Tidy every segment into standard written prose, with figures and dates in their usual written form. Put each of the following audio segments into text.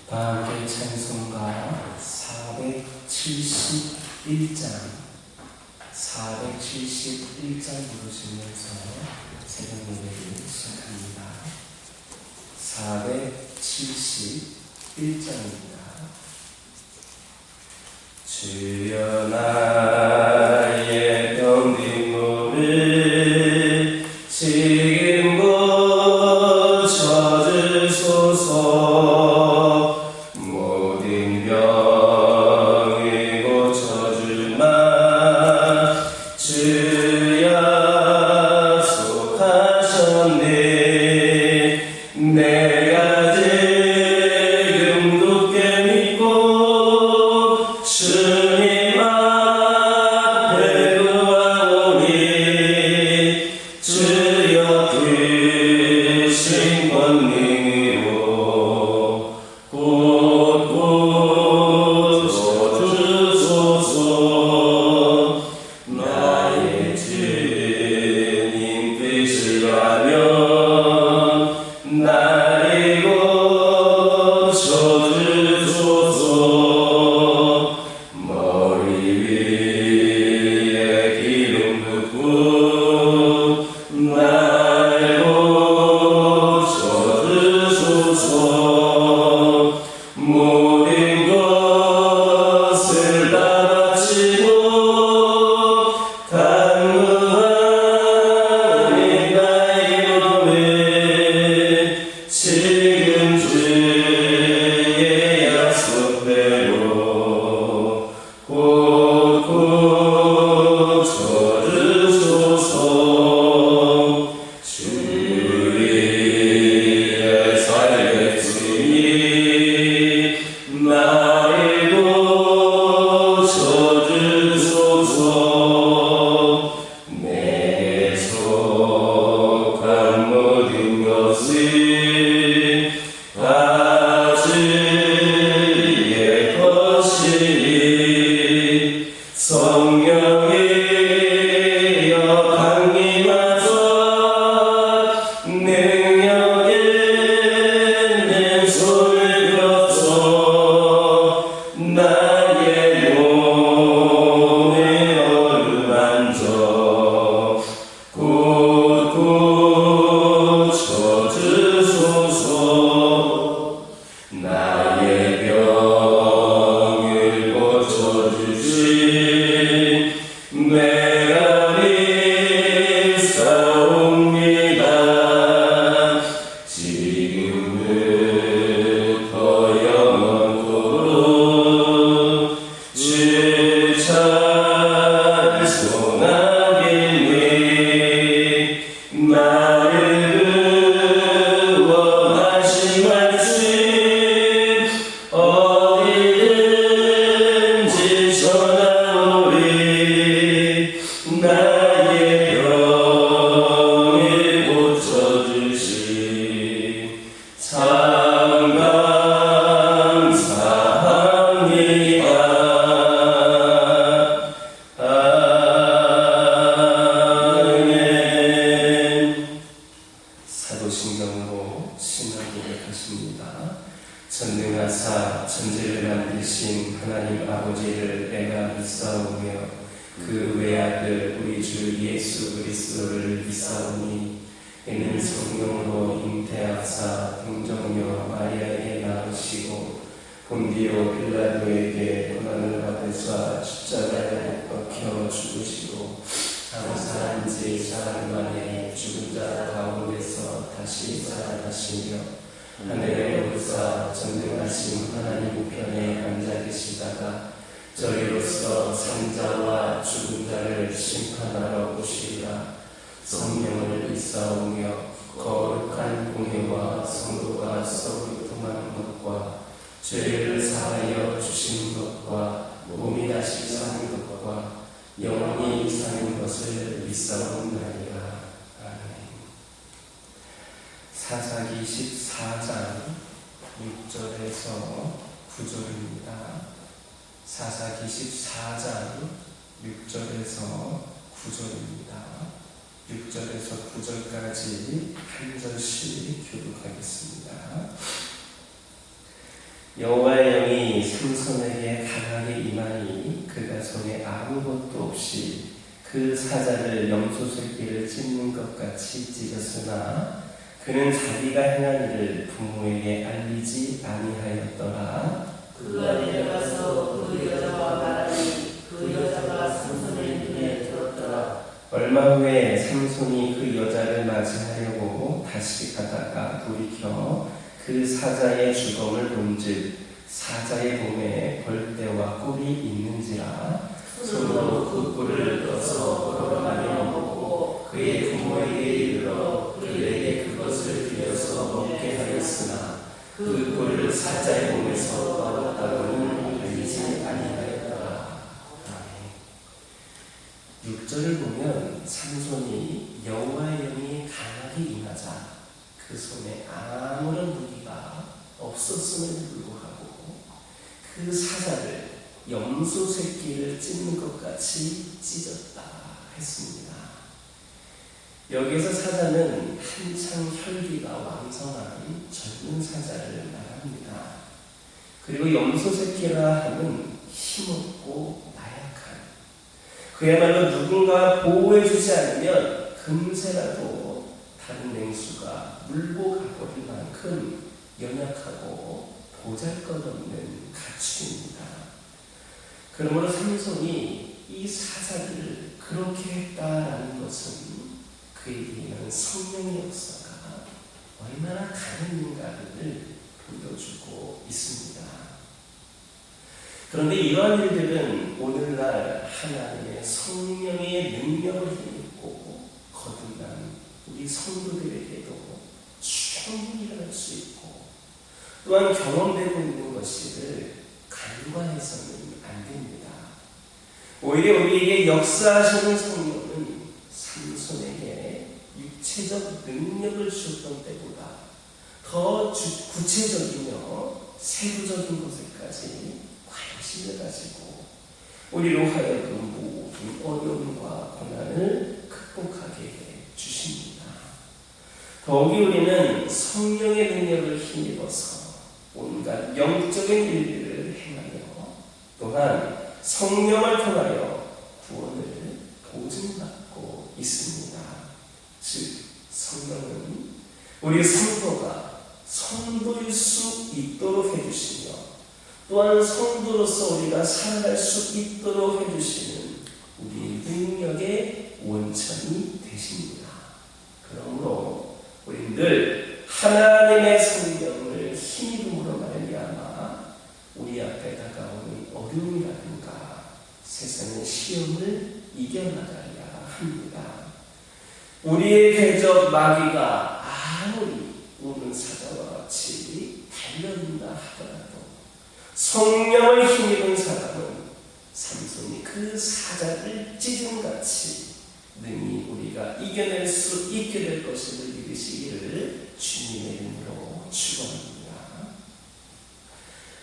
과학의 찬송가 471장 부르시면서 새벽 예배를 시작합니다. 471장입니다. 주여 나의 병든 몸을 지금 고쳐주소서. 모든 병을 고쳐주마 주 약속하셨네. 내가 지금 굳게 믿고 주님 앞에 구하오니 주여 크신 권능으로 곧 고쳐주소서. 나의 주님 되시라면 나를 고쳐주소서. 머리 위에 기름 붓고 나를 고쳐주소서. 모든 것을 다 바치고 간구하는 나의 몸을 지금 주의 약속대로 곧 고쳐주소서. 주의 살겠으니 나를 고쳐주소서. 내게 속한 모든 것을 다 주의 것이니 성령이여 강림하사 능력 있는 손을 들어서 나의 몸을 어루만져 곧 고쳐주소서. 나의 병을 고쳐주신 메아리 싸웁니다. 지금부터 영원토록 주 찬송하겠네. 나를 구원하신 말씀 어디든지 전하오리. 나의 병을 고쳐주신 참 감사합니다. 아멘. 사도신경으로 신앙 고백하십니다. 전능하사 천지를 만드신 하나님 아버지를 내가 믿사오며 그 외아들 우리 주 예수 그리스도를 믿사오니 이는 성령으로 잉태하사 동정녀 마리아에게 낳으시고 본디오 빌라도에게 고난을 받으사 십자가에 못 박혀 죽으시고 장사한 지 사흘 만에 죽은 자 가운데서 다시 살아나시며 하늘에 오르사 전능하신 하나님 우편에 앉아 계시다가 저희로서 산자와 죽은 자를 심판하러 오시리라. 성령을 믿사오며 거룩한 공회와 성도가 서로 통하는 것과 죄를 사하여 주신 것과 몸이 다시 사는 것과 영원히 사는 것을 믿사옵나이다. 아멘. 사사기 14장 6절에서 9절입니다. 사사기 14장 6절에서 9절입니다. 6절에서 9절까지 한 절씩 교독하겠습니다. 여호와의 영이 삼손에게 강하게 임하니 그가 손에 아무것도 없이 그 사자를 염소새끼를 찢는 것 같이 찢었으나 그는 자기가 행한 일을 부모에게 알리지 아니하였더라. 그가 내려가서 그 여자와 말하니 그 여자가 삼손의 눈에 들었더라. 얼마 후에 삼손이 그 여자를 맞이하려고 다시 가다가 돌이켜 그 사자의 주검을 본즉 사자의 몸에 벌떼와 꿀이 있는지라. 손으로 그 꿀을 떠서 걸어가며 먹고 그의 부모에게 이르러 그에게 그것을 드려서 먹게 하였으나 그 꿀을 사자의 몸에서 얻었다고는 알리지 아니하였더라. 6절을 보면 삼손이 여호와의 영이 강하게 임하자 그 손에 아무런 무기가 없었음에도 불구하고 그 사자를 염소 새끼를 찢는 것 같이 찢었다 했습니다. 여기서 사자는 한창 혈기가 왕성한 젊은 사자를 말합니다. 그리고 염소 새끼라 하면 힘없고 나약한, 그야말로 누군가 보호해주지 않으면 금세라도 다른 맹수가 물고 가버릴 만큼 연약하고 보잘것없는 가축입니다. 그러므로 삼손이 이 사자를 그렇게 했다라는 것은 그에게 있는 성령의 역사가 얼마나 강했는가를 보여주고 있습니다. 그런데 이러한 일들은 오늘날 하나님의 성령의 능력을 힘입고 거듭난 우리 성도들에게도 충분히 일어날 수 있고 또한 경험되고 있는 것을 간과해서는 안 됩니다. 오히려 우리에게 역사하시는 성령은 삼손에게 육체적 능력을 주셨던 때보다 더 구체적이며 세부적인 것에까지 관심을 가지고 우리로 하여금 모든 어려움과 고난을 극복하게 해 주십니다. 더욱이 우리는 성령의 능력을 힘입어서 온갖 영적인 일들을 행하며 또한 성령을 통하여 구원을 보증받고 있습니다. 즉 성령은 우리 성도가 성도일 수 있도록 해주시며 또한 성도로서 우리가 살아갈 수 있도록 해주시는 우리 능력의 원천이 되십니다. 그러므로 우리 늘 하나님의 성령을 힘입음으로 말미암아 우리 앞에 다가오는 어려움이라든가 세상의 시험을 이겨나가야 합니다. 우리의 궤적 마귀가 아무리 우는 사자와 같이 달려든다 하더라도 성령을 힘입은 사람은 삼손이 그 사자를 찢음같이 능히 우리가 이겨낼 수 있게 될 것을 믿으시기를 주님의 이름으로 축원합니다.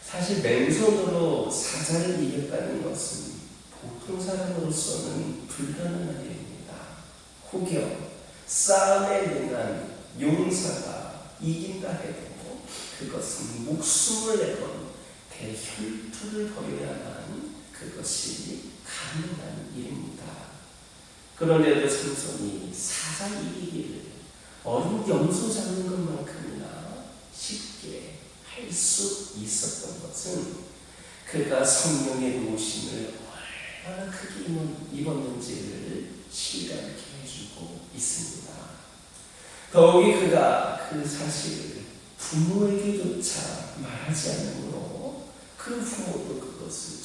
사실 맨손으로 사자를 이겼다는 것은 보통 사람으로서는 불가능한 일입니다. 혹여 싸움에 능한 용사가 이긴다 해도 그것은 목숨을 내건 대혈투를 벌여야만 그것이 가능한 일입니다. 그런데도 삼손이 사자 이기기를 어린 염소 잡는 것만큼이나 쉽게 할 수 있었던 것은 그가 성령의 도우심을 얼마나 크게 입었는지를 실감케 해주고 있습니다. 더욱이 그가 그 사실을 부모에게조차 말하지 않으므로 그 부모도 그것을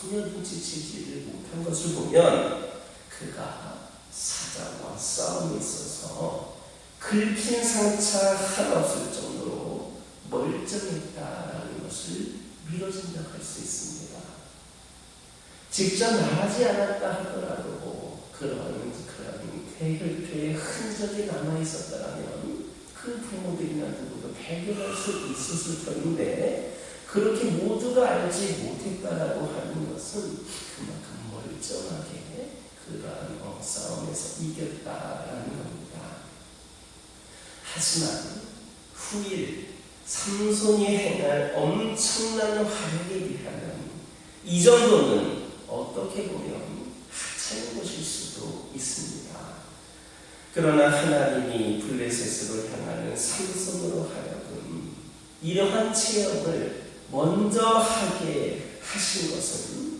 전혀 눈치채지를 못한 것을 보면 그가 사자와 싸움에 있어서 긁힌 상처 하나 없을 정도로 멀쩡했다라는 것을 미뤄진다고 할 수 있습니다. 직접 말하지 않았다 하더라도 그런 대혈투의 흔적이 남아있었다면 그 부모들이나 누구도 발견할 수 있었을 터인데 그렇게 모두가 알지 못했다라고 하는 것은 그만큼 멀쩡하게 그러한 싸움에서 이겼다라는 겁니다. 하지만 후일 삼손이 행할 엄청난 활약에 비하면 이 정도는 어떻게 보면 하찮은 것일 수도 있습니다. 그러나 하나님이 블레셋으로 향하는 삼손으로 하여금 이러한 체험을 먼저 하게 하신 것은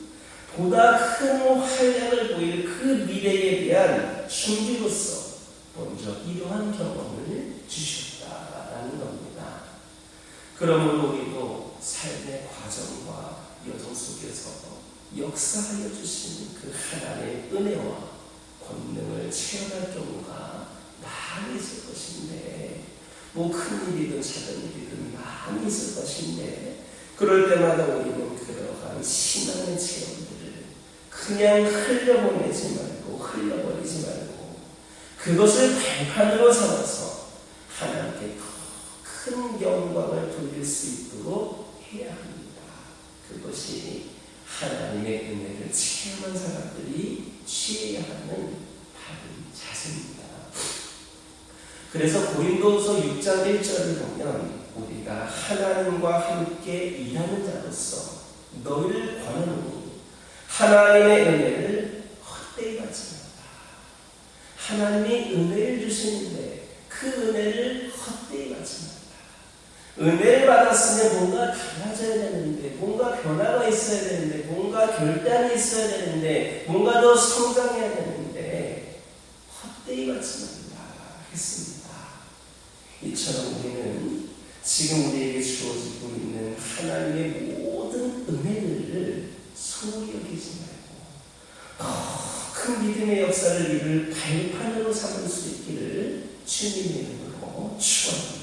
보다 큰 활약을 보일 그 미래에 대한 준비로서 먼저 이러한 경험을 주셨다라는 겁니다. 그러므로 우리도 삶의 과정과 여정 속에서 역사하여 주시는 그 하나님의 은혜와 권능을 체험할 경우가 많이 있을 것인데, 뭐 큰일이든 작은 일이든 많이 있을 것인데, 그럴 때마다 우리는 그러한 신앙의 체험들을 그냥 흘려보내지 말고 흘려버리지 말고 그것을 발판으로 삼아서 하나님께 더 큰 영광을 돌릴 수 있도록 해야 합니다. 그것이 하나님의 은혜를 체험한 사람들이 취해야 하는 바른 자세입니다. 그래서 고린도후서 6장 1절을 보면 우리가 하나님과 함께 일하는 자로서 너희를 권하노니 하나님의 은혜를 헛되이 받지 말라. 하나님이 은혜를 주시는데 그 은혜를 헛되이 받지 말라. 은혜를 받았으면 뭔가 달라져야 되는데, 뭔가 변화가 있어야 되는데, 뭔가 결단이 있어야 되는데, 뭔가 더 성장해야 되는데 헛되이 받지 말라 했습니다. 이처럼 우리는 지금 우리에게 주어지고 있는 하나님의 모든 은혜를 소홀히 여기지 말고 더 큰 믿음의 역사를 이룰 발판으로 삼을 수 있기를 주님의 이름으로 축원합니다.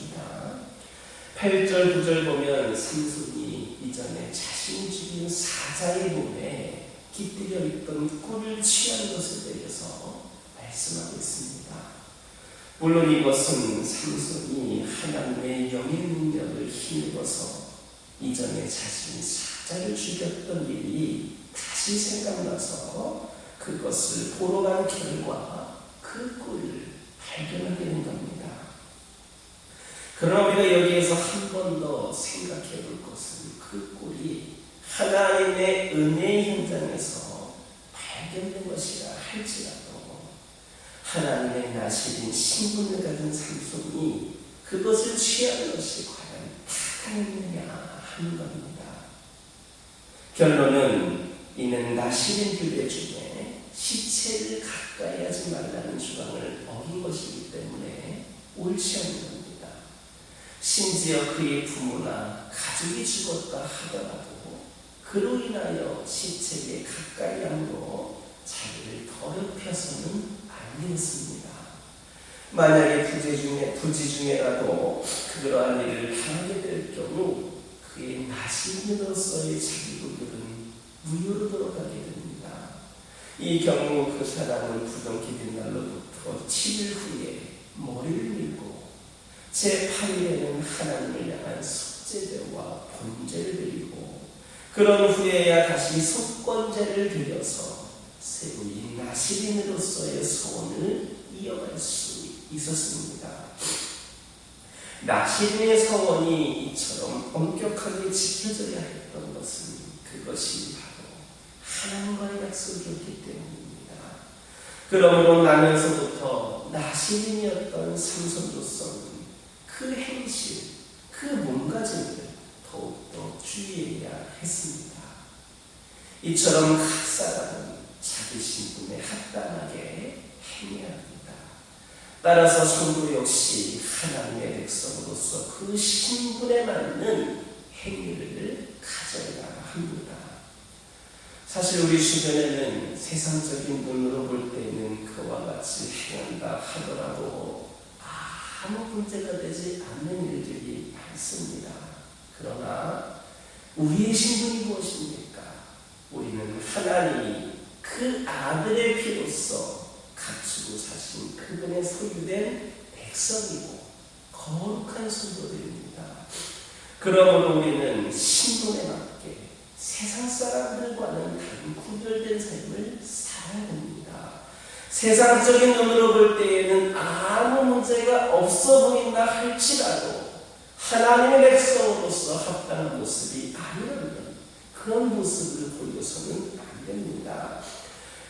8절 9절 보면 삼손이 이전에 자신이 죽인 사자의 몸에 깃들여 있던 꿀을 취한 것에 대해서 말씀하고 있습니다. 물론 이것은 삼손이 하나님의 영의 능력을 힘입어서 이전에 자신이 사자를 죽였던 일이 다시 생각나서 그것을 보러 간 결과 그 꿀을 발견하게 된 겁니다. 그러나 우리가 여기에서 한 번 더 생각해 볼 것은 그 꿀이 하나님의 은혜의 현장에서 발견된 것이라 할지라도 하나님의 나시린 신분을 가진 삼손이 그것을 취하는 것이 과연 타당했느냐 하는 겁니다. 결론은 이는 나시린 규례 중에 시체를 가까이 하지 말라는 주장을 어긴 것이기 때문에 옳지 않은 겁니다. 심지어 그의 부모나 가족이 죽었다 하더라도 그로 인하여 시체에 가까이 함으로 자기를 더럽혀서는 안 되었습니다. 만약에 부지 중에라도 그러한 일을 당하게 될 경우 그의 나시린으로서의 자기 구별은 무효로 돌아가게 됩니다. 이 경우 그 사람은 부정기된 날로부터 7일 후에 머리를 밀고 제8일에는 하나님을 향한 속죄제와 번제를 드리고 그런 후에야 다시 속건제를 드려서 새로이 나시린으로서의 소원을 이어갈 수 있었습니다. 나시린의 서원이 이처럼 엄격하게 지켜져야 했던 것은 그것이 바로 하나님과의 약속이었기 때문입니다. 그러므로 나면서부터 나시린이었던 삼손으로서는 그 행실, 그 몸가짐을 더욱더 주의해야 했습니다. 이처럼 각 사람은 자기 신분에 합당하게 행해야 합니다. 따라서 성도 역시 하나님의 백성으로서 그 신분에 맞는 행위를 가져야 합니다. 사실 우리 주변에는 세상적인 눈으로 볼 때는 그와 같이 행한다 하더라도 아무 문제가 되지 않는 일들이 많습니다. 그러나 우리의 신분이 무엇입니까? 우리는 하나님이 그 아들의 피로써 갖추고 사신 그분의 소유된 백성이고 거룩한 성도들입니다. 그러므로 우리는 신분에 맞게 세상 사람들과는 다른 구별된 삶을 살아야 됩니다. 세상적인 눈으로 볼 때에는 아무 문제가 없어 보인다 할지라도 하나님의 백성으로서 합당한 모습이 아니라면 그런 모습을 보여서는 안 됩니다.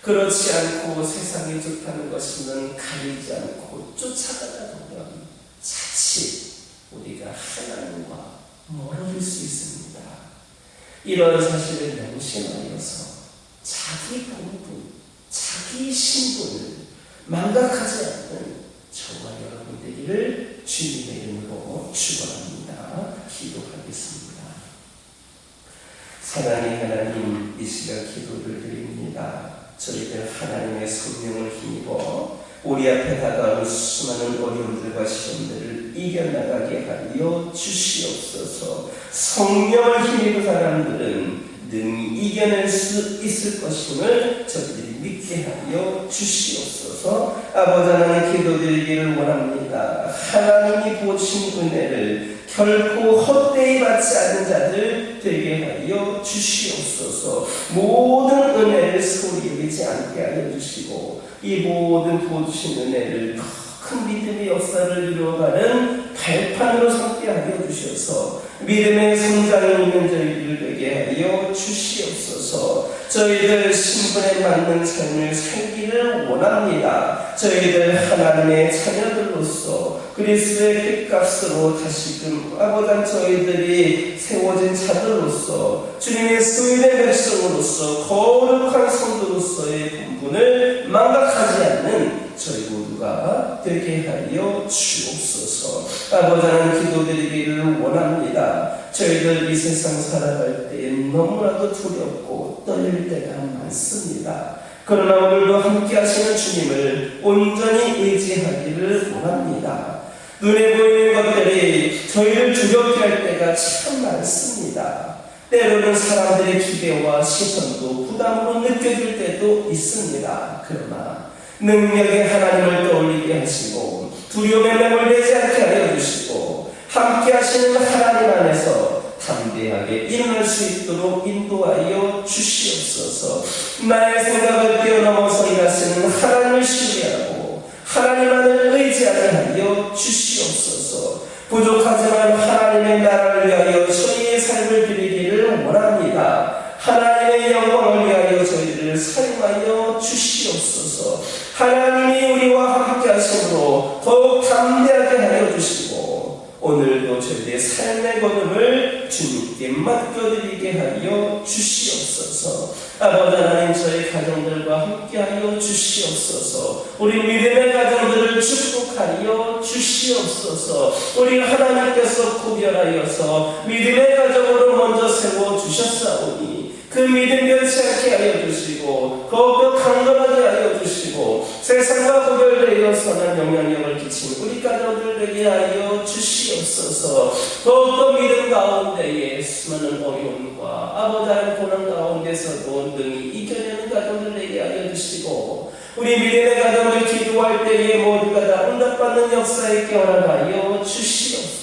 그렇지 않고 세상이 좋다는 것이면 가리지 않고 쫓아가다 보면 자칫 우리가 하나님과 멀어질 수 있습니다. 이런 사실을 명심하여서 자기 본분, 자기 신분을 망각하지 않는 저와 여러분 되기를 주님의 이름으로 축원합니다. 기도하겠습니다. 사랑의 하나님, 이 시간 기도를 드립니다. 저희들 하나님의 성령을 힘입어 우리 앞에 다가온 수많은 어려움들과 시험들을 이겨나가게 하여 주시옵소서. 성령을 힘입은 사람들은 능히 이겨낼 수 있을 것임을 저희들이 믿게 하여 주시옵소서. 아버지 하나님, 기도드리기를 원합니다. 하나님이 부어주신 은혜를 결코 헛되이 받지 않는 자들 되게 하여 주시옵소서. 모든 은혜를 소홀히 여기지 않게 하여 주시고 이 모든 부어주신 은혜를 큰 믿음의 역사를 이루어가는 발판으로 삼게 하여 주셔서 믿음의 성장이 있는 저희들 되게 하여 주시옵소서. 저희들 신분에 맞는 삶을 살기를 원합니다. 저희들 하나님의 자녀들로서 그리스도의 핏값으로 다시금 아버지 저희들이 세워진 자들로서 주님의 쓰임의 백성으로서 거룩한 성도로서의 본분을 망각하지 않는 저희 모두가 되게 하여 주옵소서. 아버지 하나님, 기도드리기를 원합니다. 저희들 이 세상 살아갈 때 너무나도 두렵고 떨릴 때가 많습니다. 그러나 오늘도 함께 하시는 주님을 온전히 의지하기를 원합니다. 눈에 보이는 것들이 저희를 두렵게 할 때가 참 많습니다. 때로는 사람들의 기대와 시선도 부담으로 느껴질 때도 있습니다. 그러나 능력의 하나님을 떠올리게 하시고 두려움에 매몰되지 않게 하여 주시고 함께 하시는 하나님 안에서 담대하게 일어날 수 있도록 인도하여 주시옵소서. 나의 생각을 뛰어넘어서 일하시는 하나님을 신뢰하고 하나님만을 의지하게 하여 주시옵소서. 부족하지만 하나님의 나라를 위하여 저희의 삶을 드리기를 원합니다. 하나님의 영광을 위하여 저희를 사용하여 주시옵소서. 하나님이 우리와 함께 하심으로 더욱 담대하게 하여 주시고 오늘도 저희의 삶의 거듭을 주님께 맡겨드리게 하여 주시옵소서. 아버지 하나님, 저희 가정들과 함께 하여 주시옵소서. 우리 믿음의 가정들을 축복하여 주시옵소서. 우리 하나님께서 구별하여서 믿음의 가정으로 먼저 세워주셨사오니 그 믿음 변치 않게 하여 주시고 더욱더 강건하게 하여 주시고 세상과 구별되어 선한 영향력을 끼친 우리 가정들 되게 하여 주시옵소서. 더욱더 믿음 가운데에 수많은 어려움과 아버지 하나님 고난 가운데서도 능히 이겨내는 가정들 되게 하여 주시고 우리 믿음의 가정을 기도할 때에 모두가 다 응답받는 역사에 깨어나가여 주시옵소서.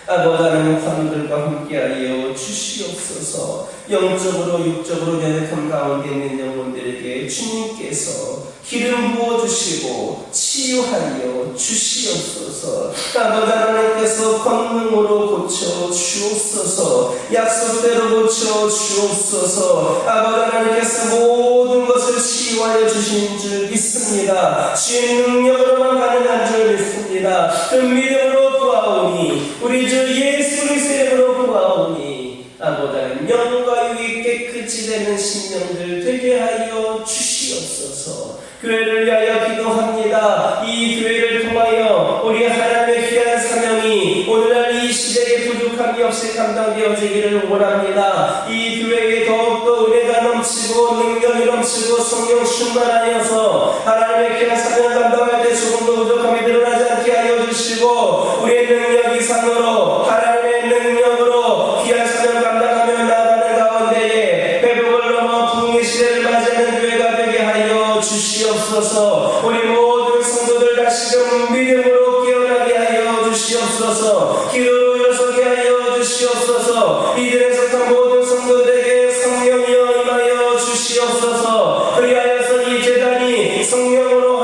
아버지 하나님, 환우들과 함께하여 주시옵소서. 영적으로 육적으로 연약함 가운데 있는 영혼들에게 주님께서 기름 부어주시고 치유하여 주시옵소서. 아버지 하나님께서 권능으로 고쳐 주옵소서. 약속대로 고쳐 주옵소서. 아버지 하나님께서 모든 것을 치유하여 주신 줄 믿습니다. 주의 능력으로만 가능한 줄 믿습니다. 그 믿음으로 구하오니 우리 주 예수 그리스도의 이름으로 구하오니 아버지 하나님, 영과 유익 깨끗이 되는 심령들 되게 하여 주시옵소서. 교회를 위하여 기도합니다. 이 교회를 통하여 우리 하나님의 귀한 사명이 오늘날 이 시대에 부족함이 없이 감당되어지기를 원합니다. 이 교회에 더욱더 은혜가 넘치고 능력이 넘치고 성령 충만하여서 하나님의 귀한 사명을 감당할 때 조금도 부족함이 드러나지 않게 하여 주시고 우리의 능력 이상으로 하나님의 능력으로 귀한 사명을 감당하며 나아가는 가운데에 회복을 넘어 부흥의 시대를 맞이하는 교회가 되게 하여 주시옵소서. 우리 모든 성도들 다시금 믿음으로 깨어나게 하여 주시옵소서. 기도로 일어서게 하여 주시옵소서. 이들에 속한 모든 성도들에게 성령이여 임하여 주시옵소서. 그리하여서 이 재단이 성령으로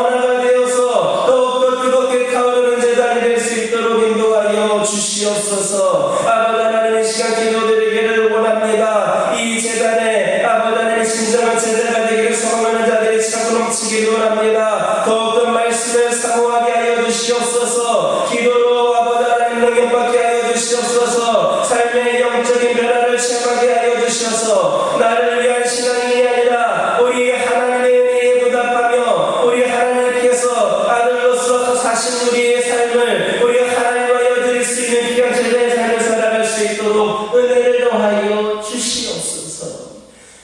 주셔서 아버지 하나님 이 시간 기도드리기를 원합니다. 이 재단에 아버지 하나님 진정한 제자가 되기를 소망하는 자들이 차고 넘치기를 원합니다. 더욱더 말씀을 사모하게 하여 주시옵소서. 기도로 아버지 하나님 능력받게 하여 주시옵소서. 삶의 영적인 변화를 체험하게 하여 주셔서 나를 위한 신앙이 아니라 우리 하나님의 은혜에 보답하며 우리 하나님께서 아들로서 사신 우리의 삶을 우리 하나님과여 드릴 수 있는 귀한 제자의 삶을 살아갈 수 있도록 은혜를 더하여 주시옵소서.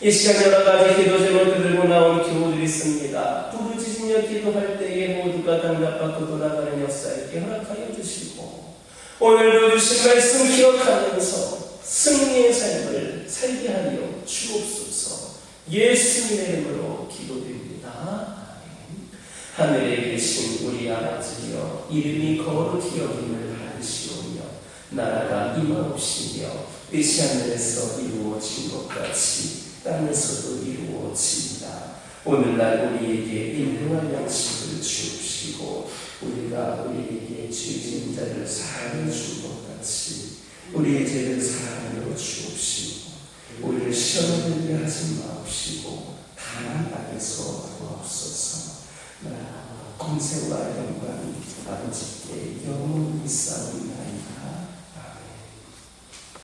이 시간 여러 가지 기도 제목을 들고 나온 교우들이 있습니다. 부르짖으며 기도할 때에 모두가 응답받고 돌아가는 역사에게 허락하여 주시고 오늘도 주신 말씀 기억하면서 승리의 삶을 살게 하여 주옵소서. 예수님의 이름으로 기도드립니다. 아멘. 하늘에 계신 우리 아버지여, 이름이 거룩히 여김을 받으시오며 나라가 임하옵시며 뜻이 하늘에서 이루어진 것 같이 땅에서도 이루어지이다. 오늘날 우리에게 일용할 양식을 주옵시고 우리가 우리에게 죄진 자를 사하여 준 것 같이 우리의 죄를 사하여 주옵시고 우리를 시험에 들게 하지 마옵시고 다만 악에서 구하옵소서. 나라 권세와 영광 아버지께 영원히 있사옵나이다.